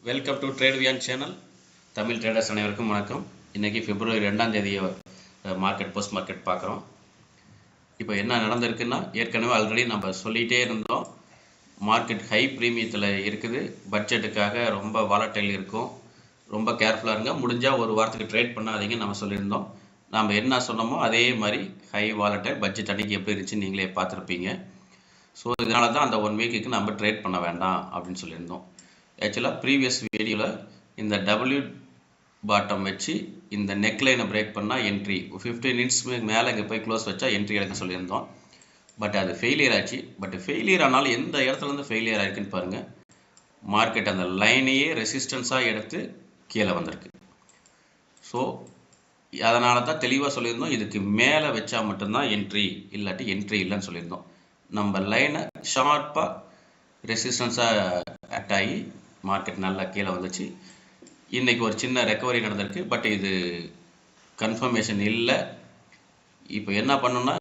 Welcome to trade Viaan channel. Tamil traders அனைவருக்கும் வணக்கம். இன்றைக்கி February 2ஆம் தேதி மார்க்கெட் போஸ்ட் மார்க்கெட் பார்க்குறோம். இப்போ என்ன நடந்திருக்குன்னா, ஏற்கனவே ஆல்ரெடி நம்ம சொல்லிகிட்டே இருந்தோம். மார்க்கெட் ஹை ப்ரீமியத்தில் இருக்குது, பட்ஜெட்டுக்காக ரொம்ப வாலட்டைல் இருக்கும், ரொம்ப கேர்ஃபுல்லாக இருங்க, முடிஞ்சால் ஒரு வாரத்துக்கு ட்ரேட் பண்ணாதீங்க நம்ம சொல்லியிருந்தோம். நம்ம என்ன சொன்னோமோ அதே மாதிரி ஹை வாலட்டைல் பட்ஜெட் அன்றைக்கி எப்படி இருந்துச்சு நீங்களே பார்த்துருப்பீங்க. ஸோ இதனால தான் அந்த 1 வீக்குக்கு நம்ம ட்ரேட் பண்ண வேண்டாம் அப்படின்னு சொல்லியிருந்தோம். ஆக்சுவலாக ப்ரீவியஸ் வீடியோவில் இந்த டபிள்யூ பாட்டம் வச்சு இந்த நெக்லைனை பிரேக் பண்ணால் என்ட்ரி 15 மினிட்ஸ்க்கு மேலே இங்கே போய் க்ளோஸ் வச்சா என்ட்ரி எடுக்க சொல்லியிருந்தோம். பட் அது ஃபெயிலியர் ஆச்சு. பட் ஃபெயிலியர் ஆனாலும் எந்த இடத்துலேருந்து ஃபெயிலியர் ஆகிருக்குன்னு பாருங்கள். மார்க்கெட் அந்த லைனையே ரெசிஸ்டன்ஸாக எடுத்து கீழே வந்திருக்கு. ஸோ அதனால தான் தெளிவாக சொல்லியிருந்தோம், இதுக்கு மேலே வச்சா மட்டும்தான் என்ட்ரி, இல்லாட்டி என்ட்ரி இல்லைன்னு சொல்லியிருந்தோம். நம்ம லைனை ஷார்ப்பாக ரெசிஸ்டன்ஸாக ஆக்ட் ஆகி மார்க்கெட் நல்லா கீழே வந்துச்சு. இன்றைக்கி ஒரு சின்ன ரெக்கவரி நடந்திருக்கு, பட் இது கன்ஃபர்மேஷன் இல்லை. இப்போ என்ன பண்ணணும்னா,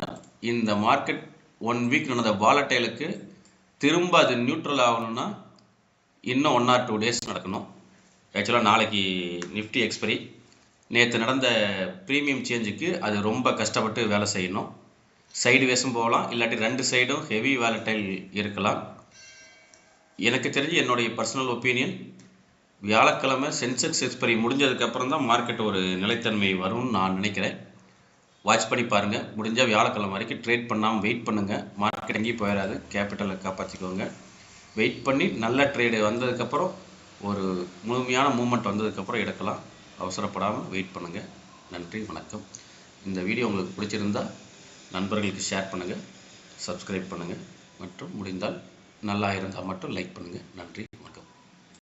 இந்த மார்க்கெட் 1 வீக் நடந்த வாலட்டைலுக்கு திரும்ப அது நியூட்ரல் ஆகணும்னா இன்னும் 1 or 2 days நடக்கணும். ஆக்சுவலாக நாளைக்கு நிஃப்டி எக்ஸ்பைரி. நேற்று நடந்த ப்ரீமியம் சேஞ்சுக்கு அது ரொம்ப கஷ்டப்பட்டு வேலை செய்யணும். சைடு வேஸும் போகலாம், இல்லாட்டி 2 சைடும் ஹெவி வாலட்டைல் இருக்கலாம். எனக்கு தெரிஞ்சு என்னுடைய பர்சனல் ஒப்பீனியன், வியாழக்கிழமை சென்செக்ஸ் எக்ஸ்பைரி முடிஞ்சதுக்கப்புறம் தான் மார்க்கெட் ஒரு நிலைத்தன்மை வரும்னு நான் நினைக்கிறேன். வாட்ச் பண்ணி பாருங்கள். முடிஞ்சால் வியாழக்கிழமை வரைக்கும் ட்ரேட் பண்ணாமல் வெயிட் பண்ணுங்கள். மார்க்கெட் எங்கேயும் போயிடாது, கேபிட்டலை காப்பாற்றிக்கோங்க. வெயிட் பண்ணி நல்ல ட்ரேடு வந்ததுக்கப்புறம், ஒரு முழுமையான மூமெண்ட் வந்ததுக்கப்புறம் எடுக்கலாம். அவசரப்படாமல் வெயிட் பண்ணுங்கள். நன்றி, வணக்கம். இந்த வீடியோ உங்களுக்கு பிடிச்சிருந்தால் நண்பர்களுக்கு ஷேர் பண்ணுங்கள், சப்ஸ்கிரைப் பண்ணுங்கள், மற்றும் முடிந்தால் நல்லா இருந்தால் மட்டும் லைக் பண்ணுங்கள். நன்றி, வணக்கம்.